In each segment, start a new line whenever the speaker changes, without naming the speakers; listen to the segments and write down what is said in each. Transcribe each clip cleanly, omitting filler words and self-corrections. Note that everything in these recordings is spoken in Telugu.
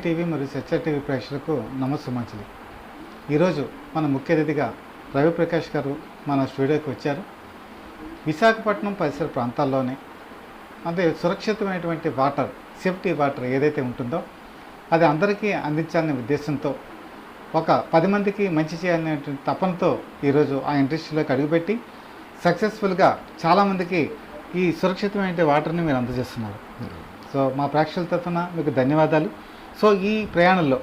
టీవీ మరియు సత్య టీవీ ప్రేక్షకులకు నమస్సుమంజలి. ఈరోజు మన ముఖ్య అతిథిగా రవిప్రకాష్ గారు మన స్టూడియోకి వచ్చారు. విశాఖపట్నం పరిసర ప్రాంతాల్లోనే అంటే సురక్షితమైనటువంటి వాటర్, సేఫ్టీ వాటర్ ఏదైతే ఉంటుందో అది అందరికీ అందించాలనే ఉద్దేశంతో ఒక 10 మందికి మంచి చేయాలనేటువంటి తపనతో ఈరోజు ఆ ఇండస్ట్రీలోకి అడుగుపెట్టి సక్సెస్ఫుల్గా చాలామందికి ఈ సురక్షితమైన వాటర్ని మీరు అందజేస్తున్నారు. సో మా ప్రేక్షకుల తరఫున మీకు ధన్యవాదాలు. సో ఈ ప్రయాణంలో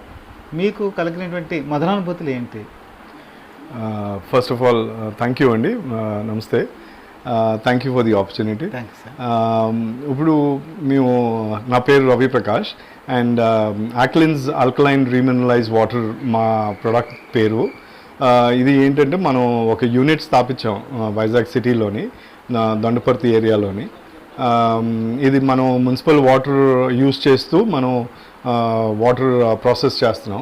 మీకు కలిగినటువంటి మధురానుభూతులు ఏంటి?
First of all thank you అండి, నమస్తే, thank you for the opportunity. ఇప్పుడు మేము, నా పేరు రవి ప్రకాష్ అండ్ ఆక్లిన్స్ ఆల్కలైన్ రీమినరలైజ్ వాటర్ మా ప్రొడక్ట్ పేరు. ఇది ఏంటంటే మనం ఒక యూనిట్ స్థాపించాం వైజాగ్ సిటీలోని, దండపర్తి ఏరియాలోని. ఇది మనం మున్సిపల్ వాటర్ యూజ్ చేస్తూ మనం వాటర్ ప్రాసెస్ చేస్తున్నాం.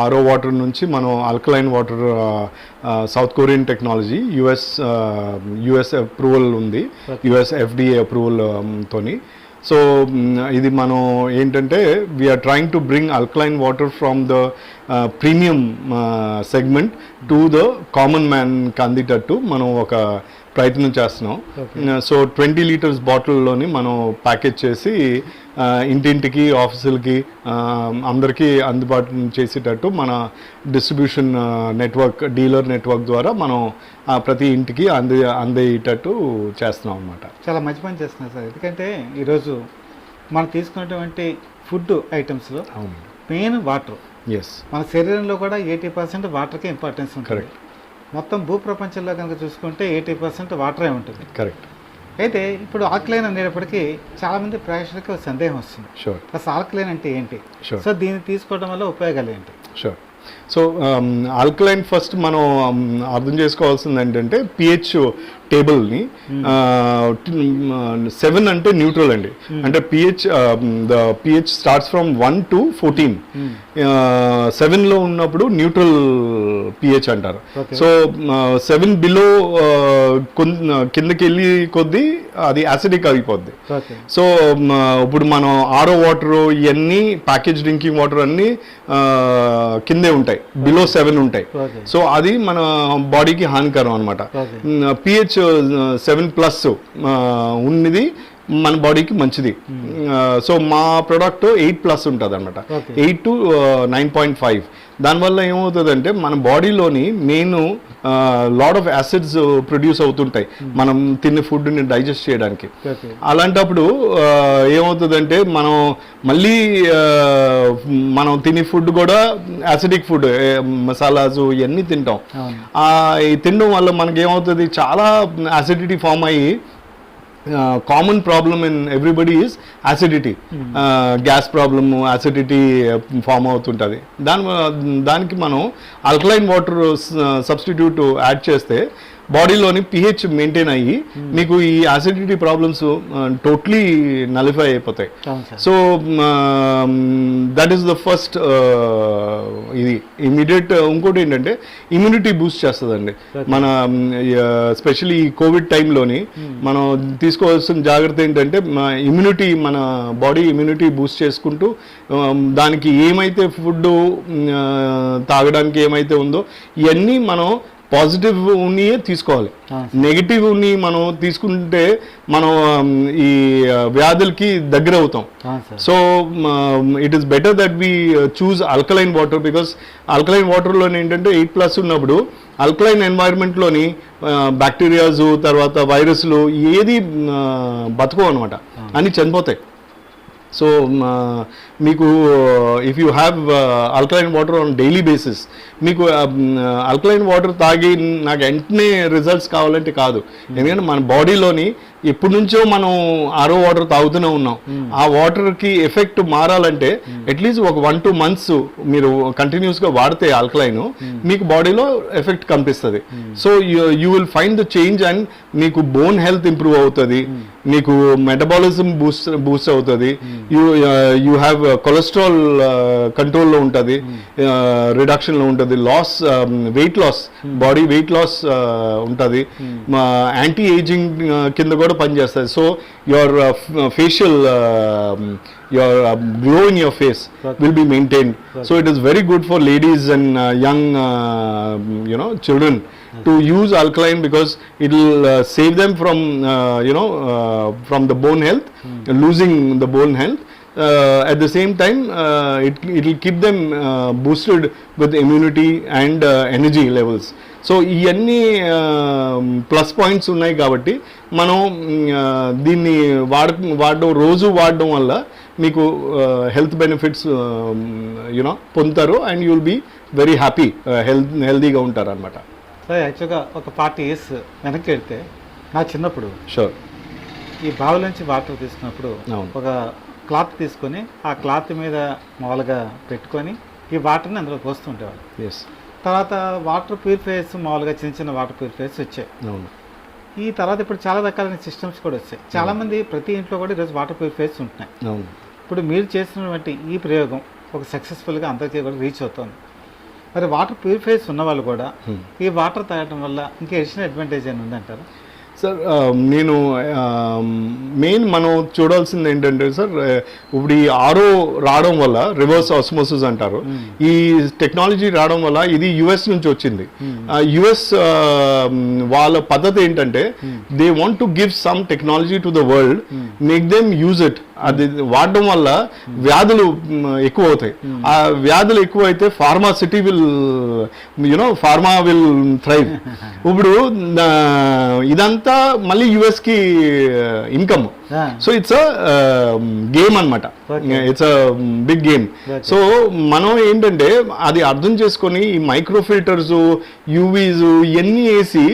ఆరో వాటర్ నుంచి మనం alkaline water, south Korean technology, US approval ఉంది, యుఎస్ ఎఫ్డిఏ అప్రూవల్ తోని. సో ఇది మనం ఏంటంటే we're trying to bring alkaline water from the premium segment to the common మ్యాన్కి అందేటట్టు మనం ఒక ప్రయత్నం చేస్తున్నాం. సో 20 లీటర్స్ బాటిల్లోని మనం ప్యాకేజ్ చేసి ఇంటింటికి, ఆఫీసులకి, అందరికీ అందుబాటు చేసేటట్టు మన డిస్ట్రిబ్యూషన్ నెట్వర్క్, డీలర్ నెట్వర్క్ ద్వారా మనం ప్రతి ఇంటికి అందేటట్టు చేస్తున్నాం అన్నమాట.
చాలా మంచి పని చేస్తున్నారు సార్. ఎందుకంటే ఈరోజు మనం తీసుకున్నటువంటి ఫుడ్ ఐటమ్స్లో మెయిన్ వాటర్. మన శరీరంలో కూడా 80% వాటర్కే ఇంపార్టెన్స్ ఉంటుంది.
కరెక్ట్.
మొత్తం భూప్రపంచంలో కనుక చూసుకుంటే 80% వాటరే ఉంటుంది.
కరెక్ట్.
అయితే ఇప్పుడు ఆల్కలైన్ అనేటప్పటికీ చాలామంది ప్రేక్షకులకు సందేహం వస్తుంది.
షూర్.
అసలు ఆల్కలైన్ అంటే ఏంటి?
షూర్.
సో దీన్ని తీసుకోవడం వల్ల ఉపయోగాలు ఏంటి?
షూర్. సో ఆల్కలైన్ ఫస్ట్ మనం అర్థం చేసుకోవాల్సింది ఏంటంటే పిహెచ్ టేబుల్ని 7 అంటే న్యూట్రల్ అండి. అంటే పిహెచ్ స్టార్ట్స్ ఫ్రమ్ 1 to 14. 7లో ఉన్నప్పుడు న్యూట్రల్ పిహెచ్ అంటారు. సో 7 బిలో కిందకి వెళ్ళి కొద్దీ అది యాసిడిక్ అయిపోద్ది. సో ఇప్పుడు మనం ఆరో వాటర్ ఇవన్నీ ప్యాకేజ్ డ్రింకింగ్ వాటర్ అన్నీ కిందే ఉంటాయి, బిలో 7 ఉంటాయి. సో అది మన బాడీకి హానికరం అనమాట. పిహెచ్ 7+ ఉన్నది మన బాడీకి మంచిది. సో మా ప్రోడక్ట్ 8+ ఉంటుంది అనమాట, 8 to 9.5. దానివల్ల ఏమవుతుందంటే మన బాడీలోని main lot of acids produce అవుతుంటాయి మనం తినే ఫుడ్ని డైజెస్ట్ చేయడానికి. అలాంటప్పుడు ఏమవుతుందంటే మనం మళ్ళీ మనం తినే ఫుడ్ కూడా యాసిడిక్ ఫుడ్, మసాలాస్ ఇవన్నీ తింటాం. ఈ తినడం వల్ల మనకి ఏమవుతుంది, చాలా యాసిడిటీ ఫామ్ అయ్యి common problem in everybody is acidity. Gas problem, acidity form అవుతుంటుంది. దానికి మనం ఆల్కలైన్ వాటర్ సబ్స్టిట్యూట్ యాడ్ చేస్తే బాడీలోని పిహెచ్ మెయింటైన్ అయ్యి మీకు ఈ యాసిడిటీ ప్రాబ్లమ్స్ టోటలీ నలిఫై అయిపోతాయి. So that is the first. ఇది ఇమీడియట్. ఇంకోటి ఏంటంటే ఇమ్యూనిటీ బూస్ట్ చేస్తుందండి. మన ఎస్పెషల్లీ ఈ కోవిడ్ టైంలోని మనం తీసుకోవాల్సిన జాగ్రత్త ఏంటంటే ఇమ్యూనిటీ, మన బాడీ ఇమ్యూనిటీ బూస్ట్ చేసుకుంటూ దానికి ఏమైతే ఫుడ్ తాగడానికి ఏమైతే ఉందో ఇవన్నీ మనం పాజిటివ్ ఉన్నయే తీసుకోవాలి. నెగిటివ్ ఉన్ని మనం తీసుకుంటే మనం ఈ వ్యాధులకి దగ్గర అవుతాం. So it is better that we choose alkaline water, because alkaline వాటర్లో ఏంటంటే 8+ ఉన్నప్పుడు ఆల్కలైన్ ఎన్వైరన్మెంట్లోని బ్యాక్టీరియాస్, తర్వాత వైరస్లు ఏది బతకవు అనమాట, అన్నీ చనిపోతాయి. సో మీకు if you have alkaline water on daily basis, మీకు ఆల్కలైన్ వాటర్ తాగి నాకు వెంటనే రిజల్ట్స్ కావాలంటే కాదు. ఎందుకంటే మన బాడీలోని ఎప్పటి నుంచో మనం ఆరో వాటర్ తాగుతూనే ఉన్నాం. ఆ వాటర్కి ఎఫెక్ట్ మారాలంటే అట్లీస్ట్ ఒక 1-2 months మీరు కంటిన్యూస్గా వాడితే ఆల్కలైన్ మీకు బాడీలో ఎఫెక్ట్ కనిపిస్తుంది. So you will find the change and మీకు బోన్ హెల్త్ ఇంప్రూవ్ అవుతుంది, మీకు మెటబాలిజం బూస్ట్ అవుతుంది, యూ హ్యావ్ కొలెస్ట్రాల్ కంట్రోల్లో ఉంటుంది, రిడక్షన్లో ఉంటుంది, loss, weight loss, body weight loss ఉంటుంది, యాంటీ ఏజింగ్ కింద కూడా కూడా పనిచేస్తుంది. So your facial your glow in your face will be maintained. So it is very good for ladies and young children to use alkaline, because it will save them from from the bone health, losing the bone health. At the same time, it will keep them boosted with immunity and energy levels. So ఇవన్నీ ప్లస్ పాయింట్స్ ఉన్నాయి కాబట్టి మనం దీన్ని రోజు వాడడం వల్ల మీకు హెల్త్ బెనిఫిట్స్ పొందుతారు and you will be very happy, హెల్తీగా ఉంటారు అనమాట.
సార్ యాక్చువల్గా ఒక 40 years వెనక్కి వెళ్తే నా చిన్నప్పుడు
షూర్
ఈ బావి నుంచి వాటర్ తీసుకున్నప్పుడు ఒక క్లాత్ తీసుకొని ఆ క్లాత్ మీద మామూలుగా పెట్టుకొని ఈ వాటర్ని అందులో పోస్తుంటేవాళ్ళు.
ఎస్.
తర్వాత వాటర్ ప్యూరిఫైయర్స్ మామూలుగా చిన్న చిన్న వాటర్ ప్యూరిఫైయర్స్ వచ్చాయి.
అవును.
ఈ తర్వాత ఇప్పుడు చాలా రకాలైన సిస్టమ్స్ కూడా వచ్చాయి. చాలామంది ప్రతి ఇంట్లో కూడా ఈరోజు వాటర్ ప్యూరిఫైయర్స్ ఉంటున్నాయి.
అవును.
ఇప్పుడు మీరు చేసినటువంటి ఈ ప్రయోగం ఒక సక్సెస్ఫుల్గా అందరికీ కూడా రీచ్ అవుతుంది. మరి వాటర్ ప్యూరిఫైయర్స్ ఉన్న వాళ్ళు కూడా ఈ వాటర్ తాగడం వల్ల ఇంకా అడిషనల్ అడ్వాంటేజ్ అని ఉందంటారా?
సార్ నేను మెయిన్ మనం చూడాల్సింది ఏంటంటే సార్, ఇప్పుడు ఈ ఆరో రావడం వల్ల, రివర్స్ ఆస్మోసిస్ అంటారు, ఈ టెక్నాలజీ రావడం వల్ల ఇది యుఎస్ నుంచి వచ్చింది. యుఎస్ వాళ్ళ పద్ధతి ఏంటంటే they want to give some technology to the world, make them use it. అది వాడడం వల్ల వ్యాధులు ఎక్కువ అవుతాయి. ఆ వ్యాధులు ఎక్కువ అయితే pharmacity will pharma will thrive. ఇప్పుడు ఇదంతా మళ్ళీ యుఎస్ కి income. So it's a game అనమాట, it's a big game. So మనం ఏంటంటే అది అర్థం చేసుకొని ఈ మైక్రో ఫిల్టర్స్, యూవీస్ ఇవన్నీ వేసి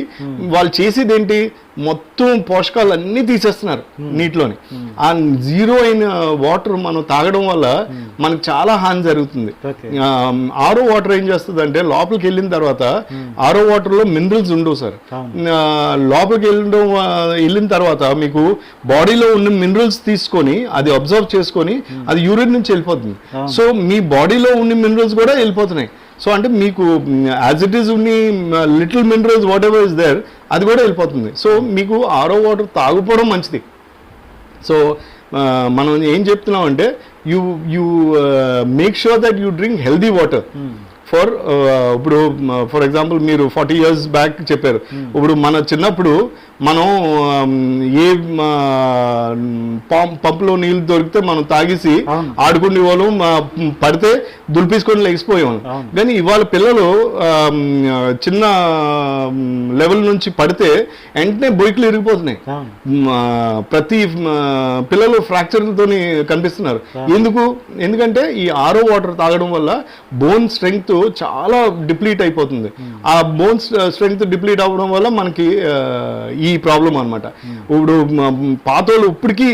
వాళ్ళు చేసేది ఏంటి, మొత్తం పోషకాలు అన్నీ తీసేస్తున్నారు నీటిలోని. ఆ జీరో అయిన వాటర్ మనం తాగడం వల్ల మనకు చాలా హాని జరుగుతుంది. ఆరో వాటర్ ఏం చేస్తుంది అంటే, లోపలికి వెళ్ళిన తర్వాత ఆరో వాటర్ లో మినరల్స్ ఉండవు సార్. లోపలికి వెళ్ళిన తర్వాత మీకు బాడీలో ఉన్న మినరల్స్ తీసుకొని అది అబ్జర్వ్ చేసుకొని అది యూరిన్ నుంచి వెళ్ళిపోతుంది. సో మీ బాడీలో ఉన్న మినరల్స్ కూడా వెళ్ళిపోతున్నాయి. సో అంటే మీకు యాజ్ ఇట్ ఈస్ ఉన్ని little minerals whatever is there అది కూడా వెళ్ళిపోతుంది. సో మీకు ఆరో వాటర్ తాగుపోవడం మంచిది. సో మనం ఏం చెప్తున్నాం అంటే you make sure that you drink healthy water. ఇప్పుడు ఫర్ ఎగ్జాంపుల్ మీరు 40 years బ్యాక్ చెప్పారు. ఇప్పుడు మన చిన్నప్పుడు మనం ఏ పంపులో నీళ్ళు దొరికితే మనం తాగేసి ఆడుకునే వాళ్ళం, పడితే దులిపేసుకొని లెగిసిపోయాం. కానీ ఇవాళ పిల్లలు చిన్న లెవెల్ నుంచి పడితే వెంటనే బొయ్యిలు ఇరిగిపోతున్నాయి. ప్రతి పిల్లలు ఫ్రాక్చర్లతో కనిపిస్తున్నారు. ఎందుకంటే ఈ ఆరో వాటర్ తాగడం వల్ల బోన్ స్ట్రెంగ్త్ చాలా డిప్లీట్ అయిపోతుంది. ఆ బోన్ స్ట్రెంగ్త్ డిప్లీట్ అవ్వడం వల్ల మనకి ఈ ప్రాబ్లం అనమాట. ఇప్పుడు పాతోళ్ళు ఇప్పటికీ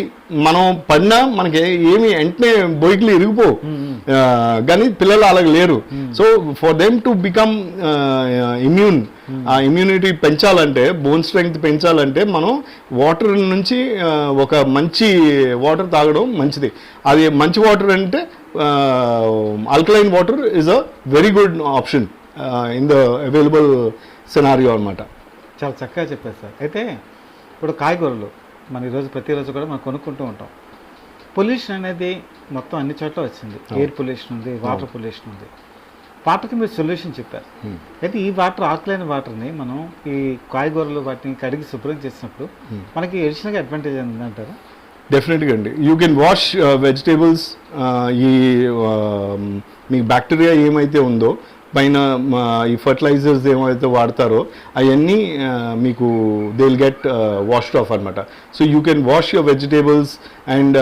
మనం పడినా మనకి ఏమి వెంటనే బొయ్యిలు ఇరిగిపోవు, కానీ పిల్లలు అలాగే లేరు. So for them to become immune, ఆ ఇమ్యూనిటీ పెంచాలంటే, బోన్ స్ట్రెంగ్త్ పెంచాలంటే మనం వాటర్ నుంచి ఒక మంచి వాటర్ తాగడం మంచిది. అది మంచి వాటర్ అంటే alkaline water is a very good option in the available scenario అనమాట.
చాలా చక్కగా చెప్పారు సార్. అయితే ఇప్పుడు కాయగూరలు మనం ఈరోజు ప్రతిరోజు కూడా మనం కొనుక్కుంటూ ఉంటాం. పొల్యూషన్ అనేది మొత్తం అన్ని చోట్ల వచ్చింది. ఎయిర్ పొల్యూషన్ ఉంది, వాటర్ పొల్యూషన్ ఉంది. వాటర్కి మీరు సొల్యూషన్ చెప్పారు. అయితే ఈ వాటర్, ఆల్కలైన్ వాటర్ని మనం ఈ కాయగూరలు వాటిని కడిగి శుభ్రం చేసినప్పుడు మనకి అడిషనల్గా అడ్వాంటేజ్ ఉందంటారా?
డెఫినెట్గా అండి. You can wash vegetables. ఈ మీ బ్యాక్టీరియా ఏమైతే ఉందో పైన ఈ ఫర్టిలైజర్స్ ఏమైతే వాడతారో అవన్నీ మీకు they will get washed off అనమాట. So you can wash your vegetables and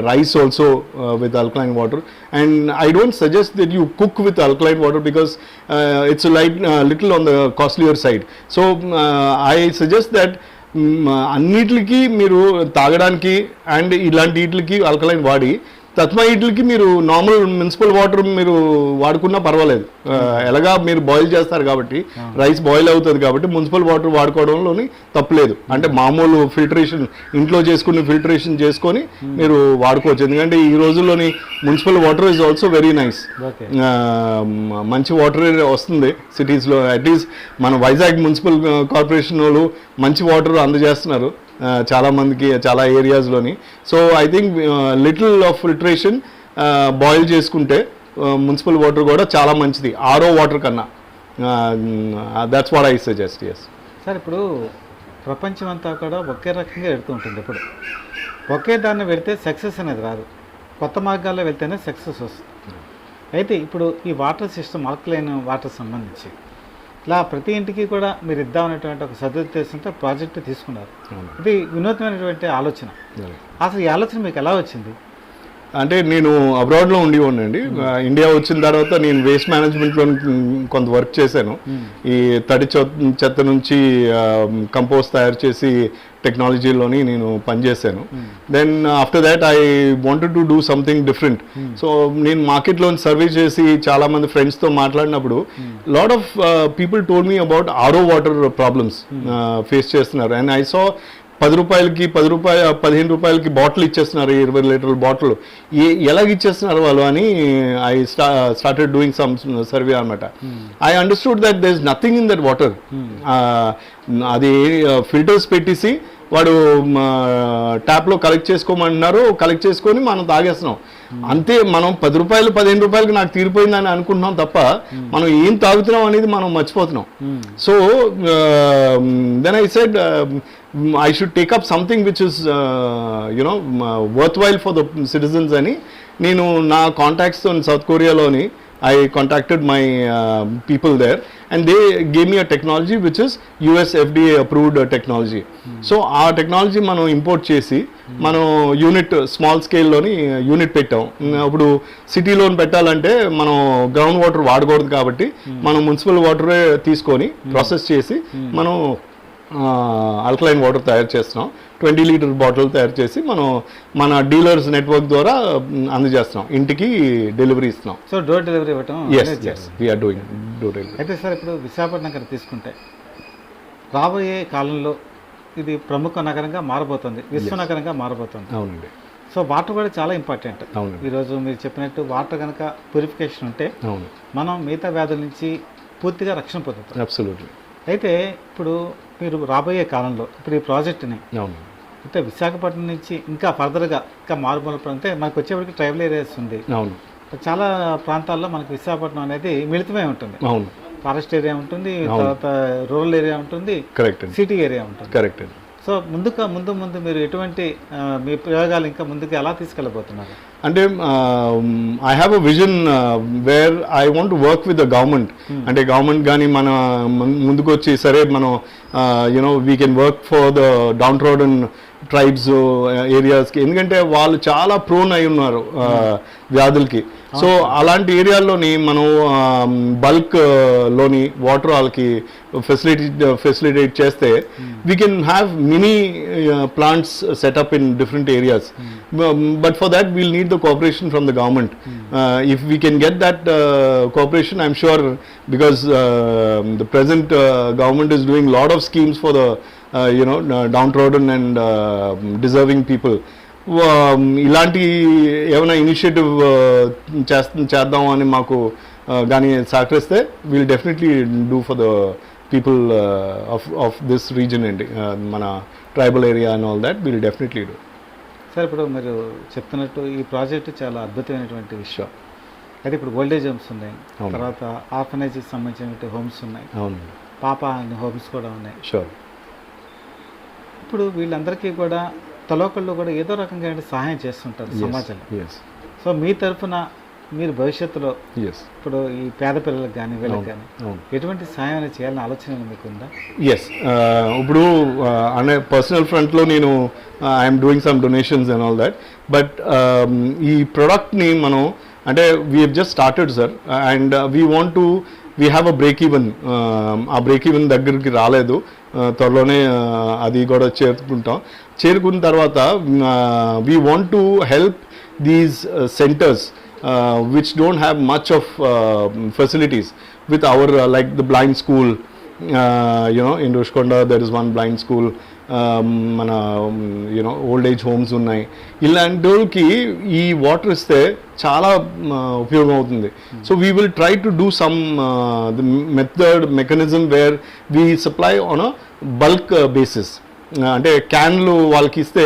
rice also with alkaline water. And I don't suggest that you cook with alkaline water because it's little on the costlier side. So I suggest that అన్నిటికి మీరు తాగడానికి అండ్ ఇలాంటి వీటికి ఆల్కలైన్ వాడి, తత్మా వీటికి మీరు నార్మల్ మున్సిపల్ వాటర్ మీరు వాడుకున్నా పర్వాలేదు. ఎలాగా మీరు బాయిల్ చేస్తారు కాబట్టి రైస్ బాయిల్ అవుతుంది కాబట్టి మున్సిపల్ వాటర్ వాడుకోవడంలోని తప్పులేదు. అంటే మామూలు ఫిల్టరేషన్ ఇంట్లో చేసుకుని ఫిల్టరేషన్ చేసుకొని మీరు వాడుకోవచ్చు. ఎందుకంటే ఈ రోజుల్లోని municipal water is also very nice. మంచి వాటర్ వస్తుంది సిటీస్లో. అట్లీస్ట్ మన వైజాగ్ మున్సిపల్ కార్పొరేషన్ వాళ్ళు మంచి వాటర్ అందజేస్తున్నారు. చాలా మందికి చాలా ఏరియాస్లోని. So I think little of filtration boil చేసుకుంటే మున్సిపల్ వాటర్ కూడా చాలా మంచిది ఆర్ఓ వాటర్ కన్నా. That's what I suggest. Yes
sir, ఇప్పుడు ప్రపంచం అంతా కూడా ఒకే రకంగా వెళ్తూ ఉంటుంది. ఇప్పుడు ఒకే దాన్ని వెళ్తే సక్సెస్ అనేది రాదు, కొత్త మార్గాల్లో వెళ్తేనే సక్సెస్ వస్తుంది. అయితే ఇప్పుడు ఈ వాటర్ సిస్టమ్ ఆల్కలైన్ వాటర్ సంబంధించి ఇలా ప్రతి ఇంటికి కూడా మీరు ఇద్దామనేటువంటి ఒక సదుద్దేశంతో ప్రాజెక్టు తీసుకున్నారు. ఇది వినూత్నమైనటువంటి ఆలోచన. అసలు ఈ ఆలోచన మీకు ఎలా వచ్చింది?
అంటే నేను అబ్రాడ్లో ఉండేవాడినండి. ఇండియా వచ్చిన తర్వాత నేను వేస్ట్ మేనేజ్మెంట్లో కొంత వర్క్ చేశాను. ఈ తడి చెత్త నుంచి కంపోస్ట్ తయారు చేసి టెక్నాలజీలోని నేను పనిచేశాను. Then after that I wanted to do something different. So నేను మార్కెట్లో సర్వే చేసి చాలా మంది ఫ్రెండ్స్తో మాట్లాడినప్పుడు lot of people told me about RO water problems face చేస్తున్నారు. అండ్ ఐ సా 10 రూపాయలకి 15 రూపాయలకి బాటిల్ ఇచ్చేస్తున్నారు, 20 లీటర్ల బాటిల్. ఎలాగ ఇచ్చేస్తున్నారు వాళ్ళు అని I started doing some survey అనమాట. I understood that there is nothing in that water. అది ఫిల్టర్స్ పెట్టేసి వాడు ట్యాప్లో కలెక్ట్ చేసుకోమంటున్నారు, కలెక్ట్ చేసుకొని మనం తాగేస్తున్నాం అంతే. మనం 10 రూపాయలు 15 రూపాయలకి నాకు తీరిపోయిందని అనుకుంటున్నాం తప్ప మనం ఏం తాగుతున్నాం అనేది మనం మర్చిపోతున్నాం. So then I said I should take up something which is worthwhile for the citizens అని నేను నా contacts in South Koreaలోని I contacted my people there and they gave me a technology which is US FDA approved technology. So ఆ టెక్నాలజీ మనం ఇంపోర్ట్ చేసి మనం యూనిట్ స్మాల్ స్కేల్లోని యూనిట్ పెట్టాం. ఇప్పుడు సిటీలోని పెట్టాలంటే మనం గ్రౌండ్ వాటర్ వాడకూడదు కాబట్టి మనం మున్సిపల్ వాటరే తీసుకొని ప్రాసెస్ చేసి మనం ఆల్కలైన్ వాటర్ తయారు చేస్తున్నాం. 20 లీటర్ బాటిల్ తయారు చేసి మనం మన డీలర్స్ నెట్వర్క్ ద్వారా అందజేస్తున్నాం, ఇంటికి డెలివరీ ఇస్తున్నాం.
సో డోర్ డెలివరీ ఇవ్వటం.
yes we are doing door delivery.
అయితే సార్, ఇప్పుడు విశాఖపట్నం కనుక తీసుకుంటే రాబోయే కాలంలో ఇది ప్రముఖ నగరంగా మారబోతుంది, విశ్వనగరంగా మారబోతుంది.
అవునండి.
సో వాటర్ కూడా చాలా ఇంపార్టెంట్.
అవును.
ఈరోజు మీరు చెప్పినట్టు వాటర్ కనుక ప్యూరిఫికేషన్ ఉంటే
అవును
మనం మిగతా వ్యాధుల నుంచి పూర్తిగా రక్షణ పొందుతాం.
అబ్సల్యూట్లీ.
అయితే ఇప్పుడు మీరు రాబోయే కాలంలో ఇప్పుడు ఈ ప్రాజెక్టుని
అవును
అంటే విశాఖపట్నం నుంచి ఇంకా ఫర్దర్గా ఇంకా మారుమూల అంటే మనకు వచ్చేప్పటికి ట్రైబల్ ఏరియాస్ ఉంది.
అవును.
చాలా ప్రాంతాల్లో మనకి విశాఖపట్నం అనేది మిళితమై ఉంటుంది.
అవును.
ఫారెస్ట్ ఏరియా ఉంటుంది, తర్వాత రూరల్ ఏరియా ఉంటుంది,
కరెక్ట్,
సిటీ ఏరియా ఉంటుంది.
కరెక్ట్.
సో ముందు మీరు ఎటువంటి మీ ప్రయోగాలు ఇంకా ముందుకు ఎలా తీసుకెళ్ళబోతున్నారు?
అంటే I have a vision where I want to work with the government. అంటే గవర్నమెంట్ కానీ మన ముందుకు వచ్చి సరే మనం we can work for the downtrodden tribes ఏరియాస్కి, ఎందుకంటే వాళ్ళు చాలా ప్రోన్ అయి ఉన్నారు వ్యాధులకి. సో అలాంటి ఏరియాల్లోని మనం బల్క్ లోని వాటర్ వాళ్ళకి ఫెసిలిటేట్ చేస్తే we can have mini plants setup in different areas. But for that wheel need the cooperation from the government. If we can get that cooperation, I'm sure, because the present government is doing lot of schemes for the downtrodden and deserving people. ఇలాంటి ఏమైనా ఇనిషియేటివ్ చేద్దాం అని మాకు కానీ సహకరిస్తే we'll definitely do for the people of this reason అండి, మన tribal area and all that we'll definitely do.
Sir, ఇప్పుడు మీరు చెప్తున్నట్టు ఈ ప్రాజెక్టు చాలా అద్భుతమైనటువంటి విషయం. అయితే ఇప్పుడు ఓల్డేజ్ హోమ్స్ ఉన్నాయి, తర్వాత ఆర్ఫనేజ్కి సంబంధించినటువంటి హోమ్స్ ఉన్నాయి,
అవును,
పాప అనే హోమ్స్ కూడా ఉన్నాయి.
షూర్.
ఇప్పుడు వీళ్ళందరికీ కూడా తలోకళ్ళు కూడా ఏదో రకంగా సహాయం చేస్తుంటారు సమాజంలో. సో మీ తరఫున మీరు భవిష్యత్తులో ఇప్పుడు ఈ పేద పిల్లలకు కానీ వీళ్ళకి కానీ ఎటువంటి సహాయం అనేది చేయాలని ఆలోచన మీకుందా?
ఎస్, ఇప్పుడు అనే పర్సనల్ ఫ్రంట్లో నేను I'm doing some donations and all that. But ఈ ప్రొడక్ట్ని మనం అంటే we have just started sir, and we want to we have a break even. ఆ బ్రేక్ ఈవెన్ దగ్గరికి రాలేదు, త్వరలోనే అది కూడా చేరుకున్న తర్వాత we want to help these centres which don't have much of facilities with our like the blind school, in Rushkonda there is one blind school, మన ఓల్డ్ ఏజ్ హోమ్స్ ఉన్నాయి. ఇలాంటి వాళ్ళకి ఈ వాటర్ ఇస్తే చాలా ఉపయోగం అవుతుంది. So we will try to do some mechanism where we supply on a bulk basis. అంటే క్యాన్లు వాళ్ళకి ఇస్తే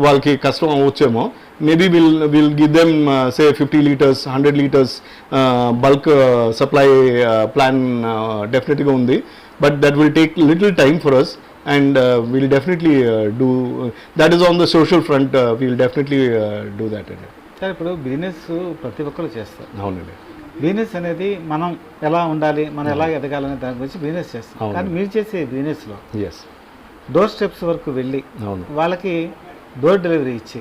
వాళ్ళకి కష్టం అవ్వచ్చేమో. Maybe will give them say 50 litres 100 litres bulk supply plan డెఫినెట్గా ఉంది. But that will take little time for us and we'll definitely do that is on the social front. We'll definitely do that.
Sir ఇప్పుడు బిజినెస్ ప్రతి ఒక్కరు చేస్తారు.
అవునండి.
బిజినెస్ అనేది మనం ఎలా ఉండాలి, మనం ఎలా ఎదగాలనే దాని గురించి బిజినెస్ చేస్తాం. కానీ మీరు చేసే బిజినెస్లో డోర్ స్టెప్స్ వరకు వెళ్ళి వాళ్ళకి డోర్ డెలివరీ ఇచ్చి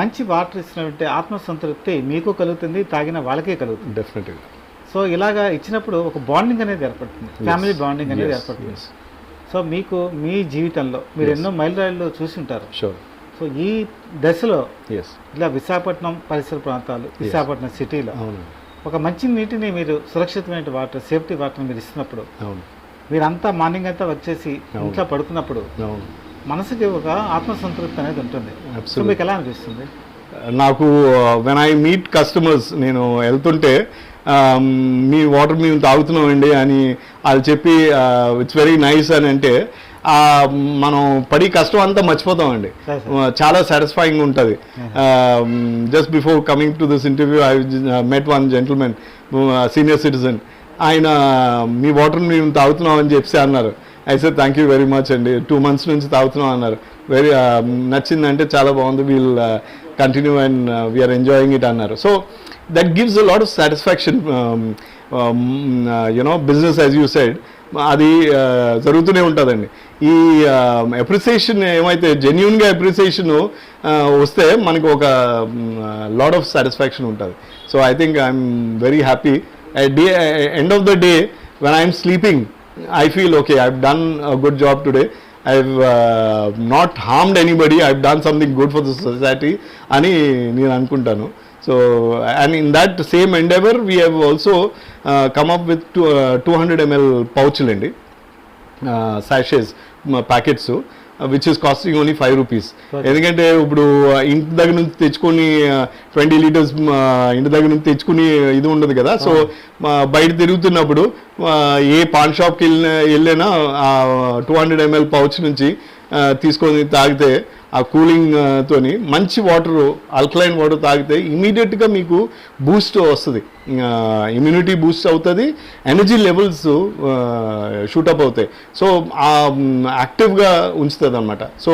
మంచి వాటర్ ఇచ్చినట్టే ఆత్మసంతృప్తి మీకు కలుగుతుంది, తాగిన వాళ్ళకే కలుగుతుంది
డెఫినెట్గా.
సో ఇలాగా ఇచ్చినప్పుడు ఒక బాండింగ్ అనేది ఏర్పడుతుంది, ఫ్యామిలీ బాండింగ్ అనేది ఏర్పడుతుంది. సో మీకు మీ జీవితంలో మీరు ఎన్నో మైలురాళ్ళు చూసి ఉంటారు. సో ఈ దశలో ఇలా విశాఖపట్నం పరిసర ప్రాంతాలు, విశాఖపట్నం సిటీలో ఒక మంచి నీటిని మీరు సురక్షితమైన వాటర్, సేఫ్టీ వాటర్ని మీరు ఇస్తున్నప్పుడు, మీరంతా మార్నింగ్ అంతా వచ్చేసి ఇంట్లో పడుకున్నప్పుడు మనసుకి ఒక ఆత్మసంతృప్తి అనేది ఉంటుంది. సో మీకు ఎలా అనిపిస్తుంది?
నాకు వెన్ ఐ మీట్ కస్టమర్స్, నేను వెళ్తుంటే మీ వాటర్ మేము తాగుతున్నామండి అని వాళ్ళు చెప్పి ఇట్స్ వెరీ నైస్ అని అంటే మనం పడి కష్టం అంతా మర్చిపోతామండి. చాలా సాటిస్ఫైయింగ్ ఉంటుంది. Just before coming to this interview I met one gentlemen, senior citizen. ఆయన మీ వాటర్ మేము తాగుతున్నాం అని చెప్పి అన్నారు. అయితే థ్యాంక్ యూ వెరీ మచ్ అండి, 2 months నుంచి తాగుతున్నాం అన్నారు. వెరీ నచ్చిందంటే చాలా బాగుంది, we'll continue and we're enjoying it అన్నారు. So that gives a lot of satisfaction. You know business as you said అది జరుగుతూనే ఉంటుందండి. ఈ అప్రిసియేషన్ ఏమైతే జెన్యున్గా అప్రిసియేషన్ వస్తే మనకు ఒక లాట్ ఆఫ్ సాటిస్ఫాక్షన్ ఉంటుంది. So I think I'm very happy. End of the day when I'm sleeping I feel okay, I've done a good job today. I've not harmed anybody. I've done something good for the society ani nenu anukuntanu. So and in that same endeavor we have also come up with 200 ml pouch landi, sachets, packets, which is costing only 5 rupees. ఎందుకంటే ఇప్పుడు ఇంటి దగ్గర నుంచి తెచ్చుకొని 20 liters ఇంటి దగ్గర నుంచి తెచ్చుకుని ఇది ఉండదు కదా. సో బయట తిరుగుతున్నప్పుడు ఏ పాన్ షాప్కి వెళ్ళినా 200 ml పౌచ్ నుంచి తీసుకొని తాగితే ఆ కూలింగ్ తోని మంచి వాటర్, ఆల్కలైన్ వాటర్ తాగితే ఇమీడియట్గా మీకు బూస్ట్ వస్తుంది, ఇమ్యూనిటీ బూస్ట్ అవుతుంది, ఎనర్జీ లెవెల్స్ షూటప్ అవుతాయి. సో యాక్టివ్గా ఉంచుతుంది అనమాట. So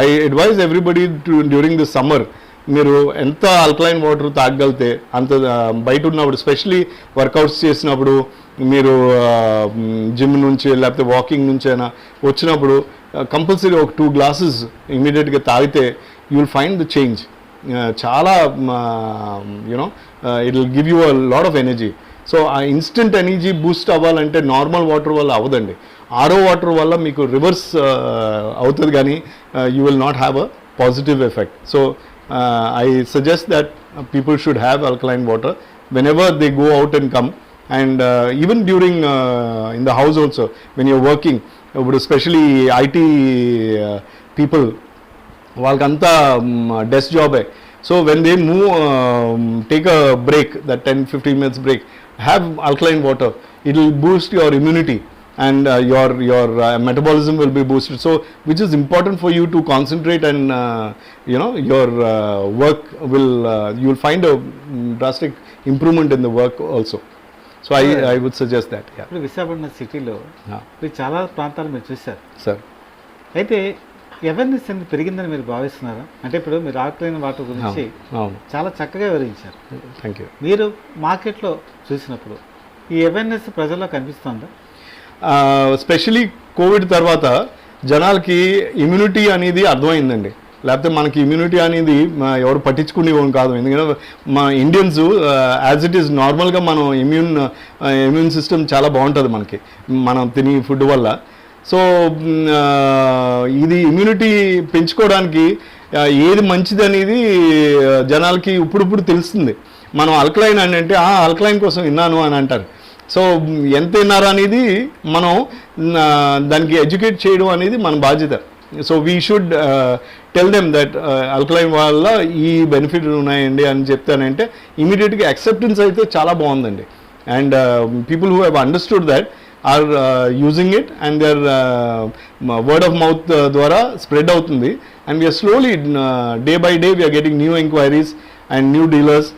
I advise everybody during this summer, మీరు ఎంత ఆల్కలైన్ వాటర్ తాగగలితే అంత బయట ఉన్నప్పుడు, స్పెషలీ వర్కౌట్స్ చేసినప్పుడు, మీరు జిమ్ నుంచి లేకపోతే వాకింగ్ నుంచి అయినా వచ్చినప్పుడు కంపల్సరీ ఒక 2 glasses ఇమీడియట్గా తాగితే you will find the change. చాలా you know it will give you a lot of energy. So ఆ ఇన్స్టెంట్ ఎనర్జీ బూస్ట్ అవ్వాలంటే నార్మల్ వాటర్ వల్ల అవ్వదండి, ఆరో వాటర్ వల్ల మీకు రివర్స్ అవుతుంది, కానీ you will not have a positive effect. So I suggest that people should have alkaline water whenever they go out and come, and even during in the house also when you're working. ఇప్పుడు స్పెషలీ ఐటీ పీపుల్ వాళ్ళకంతా డెస్క్ జాబే. So when they move take a break, that 10-15 minutes break, have alkaline water. It will boost your immunity and your metabolism will be boosted. So which is important for you to concentrate and you know your work will you will find a drastic improvement in the work also. So I would suggest that.
ఇప్పుడు విశాఖపట్నం సిటీలో మీరు చాలా ప్రాంతాలు మీరు చూశారు
సార్.
అయితే అవేర్నెస్ అనేది పెరిగిందని మీరు భావిస్తున్నారా? అంటే ఇప్పుడు మీరు ఆల్కలైన్ వాటర్ గురించి చాలా చక్కగా వివరించారు.
Thank you.
మీరు మార్కెట్లో చూసినప్పుడు ఈ అవేర్నెస్ ప్రజల్లో కనిపిస్తుందా?
స్పెషలీ కోవిడ్ తర్వాత జనాలకి ఇమ్యూనిటీ అనేది అర్థమైందండి. లేకపోతే మనకి ఇమ్యూనిటీ అనేది ఎవరు పట్టించుకునేవాళ్ళు కాదు. ఎందుకంటే మా ఇండియన్స్ యాజ్ ఇట్ ఈస్ నార్మల్గా మనం ఇమ్యూన్ సిస్టమ్ చాలా బాగుంటుంది మనకి, మనం తినే ఫుడ్ వల్ల. సో ఇది ఇమ్యూనిటీ పెంచుకోవడానికి ఏది మంచిది అనేది జనాలకి ఇప్పుడు తెలుస్తుంది. మనం ఆల్కలైన్ అని అంటే ఆల్కలైన్ కోసం విన్నాను అని అంటారు. సో ఎంత విన్నారా అనేది మనం దానికి ఎడ్యుకేట్ చేయడం అనేది మన బాధ్యత. So we should tell them that alkaline వల్ల ఈ బెనిఫిట్ ఉన్నాయండి అని చెప్తానంటే ఇమీడియట్గా యాక్సెప్టెన్స్ అయితే చాలా బాగుందండి. And people who have understood that are using it and their word of mouth ద్వారా స్ప్రెడ్ అవుతుంది and we are slowly day by day we are getting new enquiries and new dealers.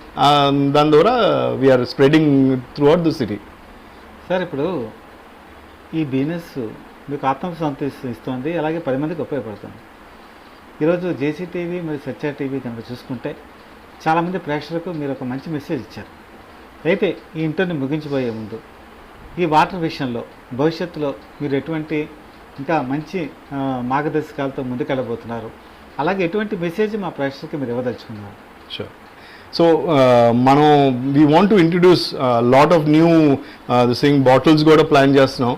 దాని ద్వారా we are spreading throughout the city.
Sir ఇప్పుడు ఈ బిజినెస్ మీకు ఆత్మసంతృప్తి ఇస్తుంది, అలాగే 10 మందికి ఉపయోగపడుతుంది. ఈరోజు జేసీ టీవీ మరియు సత్య టీవీ కనుక చూసుకుంటే చాలామంది ప్రేక్షకులకు మీరు ఒక మంచి మెసేజ్ ఇచ్చారు. అయితే ఈ ఇంటర్ని ముగించిపోయే ముందు ఈ వాటర్ విషయంలో భవిష్యత్తులో మీరు ఎటువంటి ఇంకా మంచి మార్గదర్శకాలతో ముందుకెళ్ళబోతున్నారు, అలాగే ఎటువంటి మెసేజ్ మా ప్రేక్షకులకు మీరు ఇవ్వదలుచుకున్నారు?
షూర్. సో మనం we want to introduce lot of new bottles కూడా ప్లాన్ చేస్తున్నాం.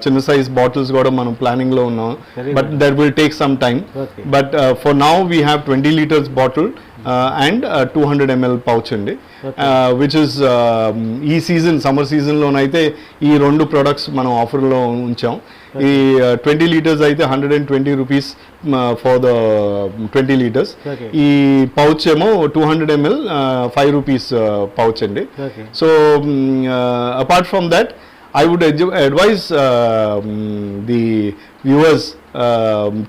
చిన్న సైజ్ బాటిల్స్ కూడా మనం ప్లానింగ్లో ఉన్నాం, but that will take some time. But for now we have 20 liters bottle and 200 ml pouch అండి, విచ్ ఇస్ ఈ సీజన్ సమ్మర్ సీజన్లోనైతే ఈ 2 ప్రొడక్ట్స్ మనం ఆఫర్లో ఉంచాం. ఈ 20 liters అయితే 120 rupees ఫర్ ద 20 liters. ఈ పౌచ్ ఏమో 200 ml 5 rupees పౌచ్ అండి. So apart from that I would advise the viewers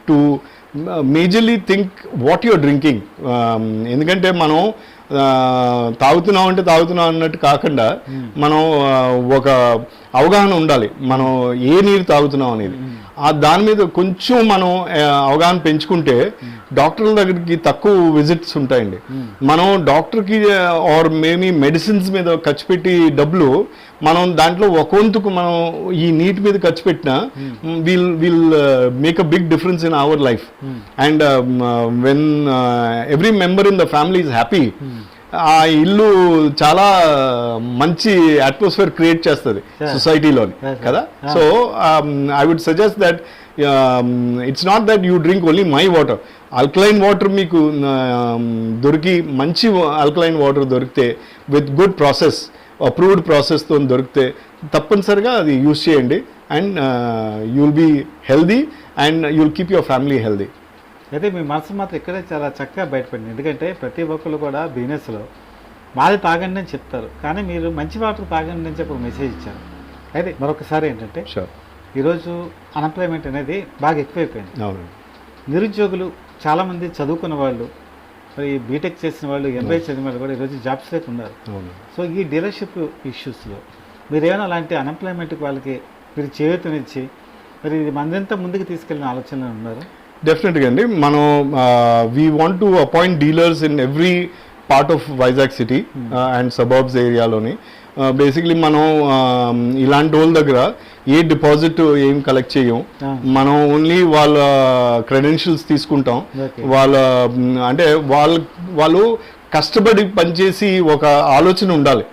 to majorly think what you're drinking. ఎందుకంటే మనం తాగుతున్నాం అంటే తాగుతున్నాం అన్నట్టు కాకుండా మనం ఒక అవగాహన ఉండాలి, మనం ఏ నీరు తాగుతున్నాం అనేది. దాని మీద కొంచెం మనం అవగాహన పెంచుకుంటే డాక్టర్ల దగ్గరికి తక్కువ విజిట్స్ ఉంటాయండి. మనం డాక్టర్కి ఆర్ మేబీ మెడిసిన్స్ మీద ఖర్చు పెట్టి డబ్బులు మనం దాంట్లో ఒక వంతుకు మనం ఈ నీటి మీద ఖర్చు పెట్టినా will make a big difference in our life. And when every member in the family is happy, ఆ ఇల్లు చాలా మంచి అట్మాస్ఫియర్ క్రియేట్ చేస్తుంది సొసైటీలోని కదా. So I would suggest that it's not that you drink only my water. Alkaline water మీకు దొరికి మంచి ఆల్కలైన్ వాటర్ దొరికితే విత్ గుడ్ ప్రాసెస్, అప్రూవ్డ్ ప్రాసెస్తో దొరికితే తప్పనిసరిగా అది యూజ్ చేయండి and you will be healthy and you will keep your family healthy.
అయితే మీ మనసు మాత్రం ఇక్కడే చాలా చక్కగా బయటపడింది. ఎందుకంటే ప్రతి ఒక్కరు కూడా బిజినెస్లో మాది తాగండి అని చెప్తారు, కానీ మీరు మంచి వాటర్ తాగండి అని చెప్పి ఒక మెసేజ్ ఇచ్చారు. అయితే మరొకసారి ఏంటంటే ఈరోజు అన్ఎంప్లాయ్మెంట్ అనేది బాగా ఎక్కువైపోయింది. నిరుద్యోగులు చాలామంది చదువుకున్న వాళ్ళు, మరి బీటెక్ చేసిన వాళ్ళు, ఎంబీఏ చదివిన వాళ్ళు కూడా ఈరోజు జాబ్స్ లేక ఉన్నారు. సో ఈ డీలర్షిప్ ఇష్యూస్లో మీరు ఏమైనా అలాంటి అన్ఎంప్లాయ్మెంట్కి వాళ్ళకి మీరు చేయూతనిచ్చి మరి ఇది మనంతా ముందుకు తీసుకెళ్ళిన ఆలోచనలు ఉన్నారు?
డెఫినెట్గా అండి. మనం we want to appoint dealers in every part of Vizag city and suburbs ఏరియాలోని. బేసిక్లీ మనం ఇలాంటి వాళ్ళ దగ్గర ఏ డిపాజిట్ ఏం కలెక్ట్ చేయం, మనం ఓన్లీ వాళ్ళ క్రెడెన్షియల్స్ తీసుకుంటాం. వాళ్ళ అంటే వాళ్ళు కష్టపడి పనిచేసి ఒక ఆలోచన ఉండాలి,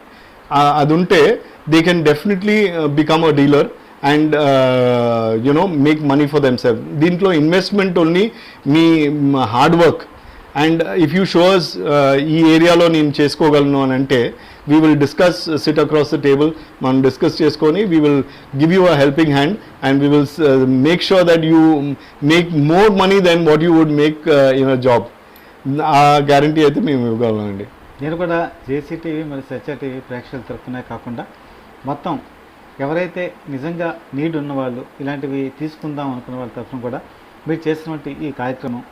అది ఉంటే they can definitely become a dealer and make money for themselves. దీంట్లో ఇన్వెస్ట్మెంట్ ఓన్లీ మీ hard work and if you shows ఈ ఏరియాలో నేను చేసుకోగలను అని అంటే we will discuss, sit across the table, మనం డిస్కస్ చేసుకొని we will give you a helping hand and we will make sure that you make more money then what you would make in a job. ఆ గ్యారంటీ అయితే మేము ఇవ్వగలమండి.
నేను కూడా జేసీ టీవీ మరియు సత్య టీవీ ప్రేక్షకుల తరఫునే కాకుండా మొత్తం ఎవరైతే నిజంగా నీడ్ ఉన్నవాళ్ళు, ఇలాంటివి తీసుకుందాం అనుకున్న వాళ్ళ తరఫున కూడా మీరు చేసినటువంటి ఈ కార్యక్రమం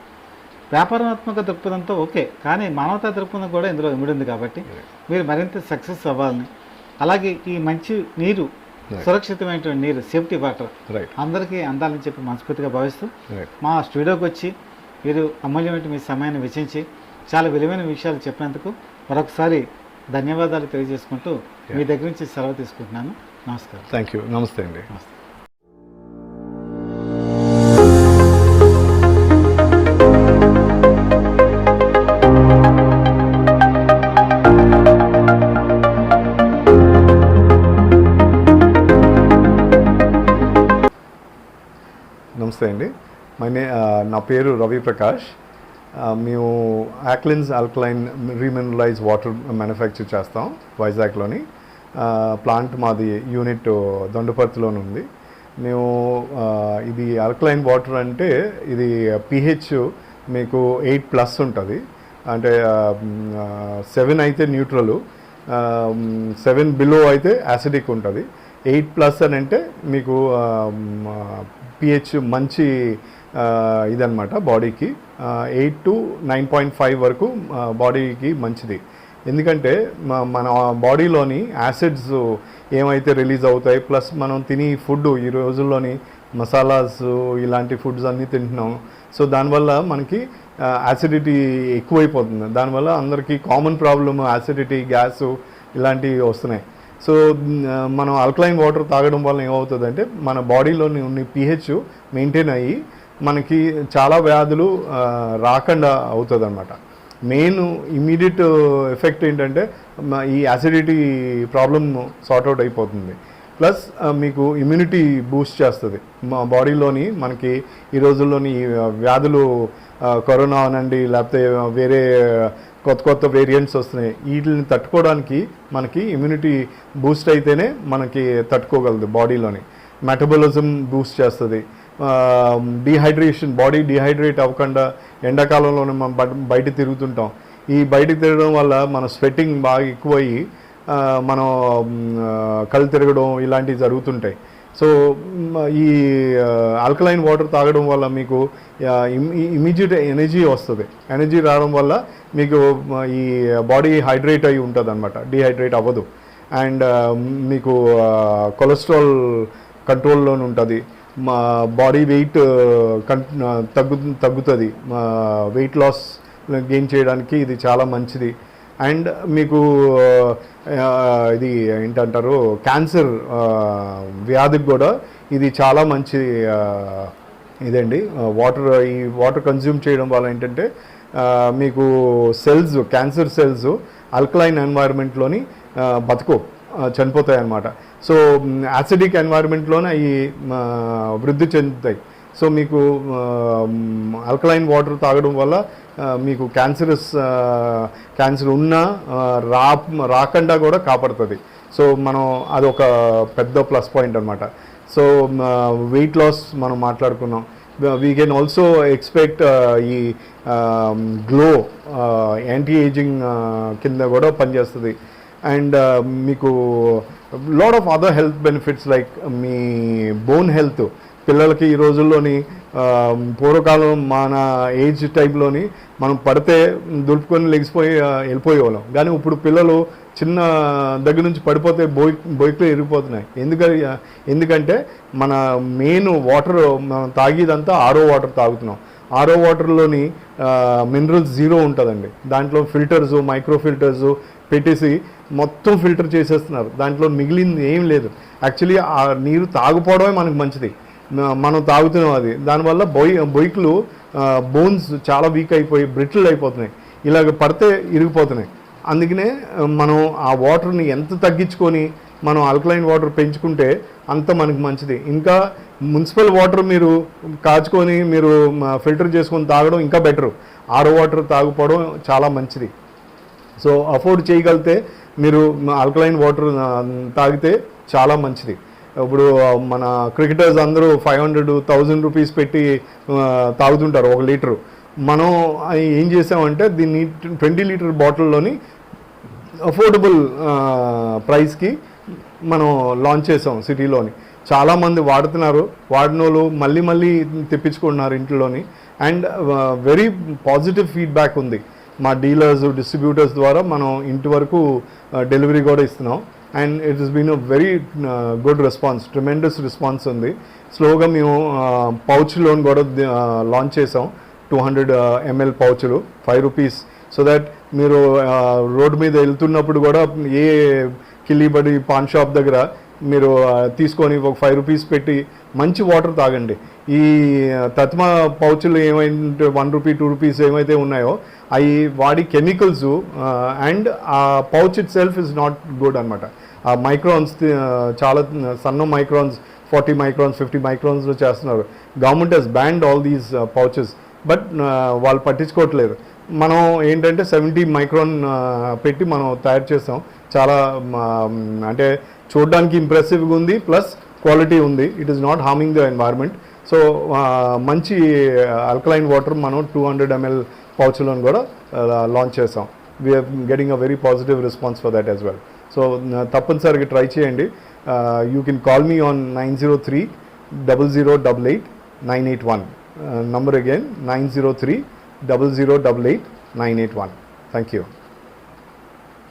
వ్యాపారాత్మక దృక్పథంతో ఓకే, కానీ మానవతా దృక్పథం కూడా ఇందులో ఇమిడింది కాబట్టి మీరు మరింత సక్సెస్ అవ్వాలని, అలాగే ఈ మంచి నీరు, సురక్షితమైనటువంటి నీరు, సేఫ్టీ వాటర్ అందరికీ అందాలని చెప్పి మనస్ఫూర్తిగా భావిస్తూ మా స్టూడియోకి వచ్చి మీరు అమూల్యమైన మీ సమయాన్ని వెచ్చించి చాలా విలువైన విషయాలు చెప్పినందుకు మరొకసారి ధన్యవాదాలు తెలియజేసుకుంటూ మీ దగ్గర నుంచి సెలవు తీసుకుంటున్నాను. నమస్కారం.
Thank you. నమస్తే అండి. నమస్తే అండి. నా పేరు రవి ప్రకాష్. మేము యాక్లిన్స్ ఆల్కలైన్ రీమినరలైజ్ వాటర్ మ్యానుఫ్యాక్చర్ చేస్తాం వైజాగ్లోని. ప్లాంట్ మాది యూనిట్ దొండపర్తిలోనే ఉంది. మేము ఇది ఆల్కలైన్ వాటర్ అంటే ఇది pH మీకు 8+ ఉంటుంది, అంటే 7 అయితే న్యూట్రల్, 7 బిలో అయితే యాసిడిక్ ఉంటుంది. 8+ అని అంటే మీకు పిహెచ్ మంచి ఇదనమాట బాడీకి. 8 to 9.5 వరకు బాడీకి మంచిది. ఎందుకంటే మన బాడీలోని యాసిడ్స్ ఏమైతే రిలీజ్ అవుతాయి, ప్లస్ మనం తిని ఫుడ్ ఈ రోజుల్లోని మసాలాస్ ఇలాంటి ఫుడ్స్ అన్నీ తింటున్నాం. సో దానివల్ల మనకి యాసిడిటీ ఎక్కువైపోతుంది. దానివల్ల అందరికీ కామన్ ప్రాబ్లమ్ యాసిడిటీ, గ్యాసు ఇలాంటివి వస్తున్నాయి. సో మనం ఆల్కలైన్ వాటర్ తాగడం వల్ల ఏమవుతుందంటే మన బాడీలోని ఉన్న పిహెచ్ మెయింటైన్ అయ్యి మనకి చాలా వ్యాధులు రాకుండా అవుతుంది అనమాట. మెయిన్ ఇమీడియట్ ఎఫెక్ట్ ఏంటంటే ఈ యాసిడిటీ ప్రాబ్లమ్ సార్ట్అవుట్ అయిపోతుంది. ప్లస్ మీకు ఇమ్యూనిటీ బూస్ట్ చేస్తుంది. మా బాడీలోని మనకి ఈ రోజుల్లోని వ్యాధులు కరోనా అనండి, లేకపోతే వేరే కొత్త వేరియంట్స్ వస్తున్నాయి. వీటిని తట్టుకోవడానికి మనకి ఇమ్యూనిటీ బూస్ట్ అయితేనే మనకి తట్టుకోగలదు. బాడీలోని మెటబాలిజం బూస్ట్ చేస్తుంది. డీహైడ్రేషన్, బాడీ డీహైడ్రేట్ అవ్వకుండా ఎండాకాలంలోనే మనం బయట తిరుగుతుంటాం. ఈ బయట తిరగడం వల్ల మన స్వెట్టింగ్ బాగా ఎక్కువయ్యి మనం కళ్ళు తిరగడం ఇలాంటివి జరుగుతుంటాయి. సో ఈ ఆల్కలైన్ వాటర్ తాగడం వల్ల మీకు ఇమీడియట్ ఎనర్జీ వస్తుంది. ఎనర్జీ రావడం వల్ల మీకు ఈ బాడీ హైడ్రేట్ అయి ఉంటుంది అనమాట, డీహైడ్రేట్ అవ్వదు. అండ్ మీకు కొలెస్ట్రాల్ కంట్రోల్లోనే ఉంటుంది. మా బాడీ వెయిట్ తగ్గుతుంది. వెయిట్ లాస్ గెయిన్ చేయడానికి ఇది చాలా మంచిది. అండ్ మీకు ఇది ఏంటంటారు, క్యాన్సర్ వ్యాధికి కూడా ఇది చాలా మంచి ఇదండి. ఈ వాటర్ కన్జ్యూమ్ చేయడం వల్ల ఏంటంటే మీకు సెల్స్, క్యాన్సర్ సెల్స్ ఆల్కలైన్ ఎన్వైర్న్మెంట్లోని చనిపోతాయి అన్నమాట. సో యాసిడిక్ ఎన్వైర్న్మెంట్లోనే అవి వృద్ధి చెందుతాయి. సో మీకు ఆల్కలైన్ వాటర్ తాగడం వల్ల మీకు క్యాన్సర్ ఉన్నా రాకుండా కూడా కాపాడుతుంది. సో మనం అదొక పెద్ద ప్లస్ పాయింట్ అనమాట. సో వెయిట్ లాస్ మనం మాట్లాడుకున్నాం. వీ కెన్ ఆల్సో ఎక్స్పెక్ట్ ఈ గ్లో, యాంటీ ఏజింగ్ కింద కూడా పనిచేస్తుంది. అండ్ మీకు lot of other health benefits like me bone health. పిల్లలకి ఈ రోజుల్లోని పూర్వకాలం మన ఏజ్ టైంలోని మనం పడితే దులుపుకొని వెళ్ళిపోయేవాళ్ళం. కానీ ఇప్పుడు పిల్లలు చిన్న దగ్గర నుంచి పడిపోతే బొయ్యిలో ఇరిగిపోతున్నాయి. ఎందుకంటే మన మెయిన్ వాటర్ మనం తాగేదంతా ఆరో వాటర్ తాగుతున్నాం. ఆరో వాటర్లోని మినరల్స్ 0 ఉంటుందండి. దాంట్లో ఫిల్టర్స్, మైక్రో ఫిల్టర్స్ పెట్టేసి మొత్తం ఫిల్టర్ చేసేస్తున్నారు. దాంట్లో మిగిలింది ఏం లేదు. యాక్చువల్లీ ఆ నీరు తాగుపోవడమే మనకు మంచిది. మనం తాగుతున్నాం అది. దానివల్ల బొయ్యిలు బోన్స్ చాలా వీక్ అయిపోయి బ్రిటిల్ అయిపోతున్నాయి. ఇలాగ పడితే ఇరిగిపోతున్నాయి. అందుకనే మనం ఆ వాటర్ని ఎంత తగ్గించుకొని మనం ఆల్కలైన్ వాటర్ పెంచుకుంటే అంత మనకు మంచిది. ఇంకా మున్సిపల్ వాటర్ మీరు కాచుకొని మీరు ఫిల్టర్ చేసుకొని తాగడం ఇంకా బెటరు. ఆరో వాటర్ తాగుపోవడం చాలా మంచిది. సో అఫోర్డ్ చేయగలిగితే మీరు ఆల్కలైన్ వాటర్ తాగితే చాలా మంచిది. ఇప్పుడు మన క్రికెటర్స్ అందరూ 500-1000 రూపీస్ పెట్టి తాగుతుంటారు 1 లీటరు. మనం ఏం చేసామంటే దీన్ని 20 లీటర్ బాటిల్లోని అఫోర్డబుల్ ప్రైస్కి మనం లాంచ్ చేసాం సిటీలోని. చాలామంది వాడుతున్నారు. వాడిన వాళ్ళు మళ్ళీ తెప్పించుకుంటున్నారు ఇంట్లోని. అండ్ వెరీ పాజిటివ్ ఫీడ్బ్యాక్ ఉంది. మా డీలర్స్, డిస్ట్రిబ్యూటర్స్ ద్వారా మనం ఇంటి వరకు డెలివరీ కూడా ఇస్తున్నాం. And it has been a very good response, tremendous response ఉంది. స్లోగా మేము పౌచ్లోని కూడా లాంచ్ చేసాం. 200 ml పౌచ్లు 5 రూపీస్. సో దట్ మీరు రోడ్డు మీద వెళ్తున్నప్పుడు కూడా ఏ కిల్లిబడి పాన్ షాప్ దగ్గర మీరు తీసుకొని ఒక 5 రూపీస్ పెట్టి మంచి వాటర్ తాగండి. ఈ తత్మా పౌచులు ఏమైతే 1 రూపీ 2 రూపీస్ ఏమైతే ఉన్నాయో అవి వాడి కెమికల్స్ అండ్ ఆ pouch it self is not good అనమాట. ఆ మైక్రాన్స్ చాలా సన్న మైక్రాన్స్, 40 మైక్రాన్స్, 50 మైక్రాన్స్లో చేస్తున్నారు. Government has banned all these pouches. But వాళ్ళు పట్టించుకోవట్లేదు. మనం ఏంటంటే 70 మైక్రాన్ పెట్టి మనం తయారు చేస్తాం. చాలా అంటే చూడడానికి ఇంప్రెసివ్గా ఉంది, ప్లస్ క్వాలిటీ ఉంది. It is not harming the environment. So మంచి ఆల్కలైన్ వాటర్ మనం 200 ml పౌచ్లను కూడా లాంచ్ చేసాం. We are getting a very positive response for that as well. So తప్పనిసరిగా ట్రై చేయండి. You can call me on 903-0088-981. Number again 903-0088-981. Thank you.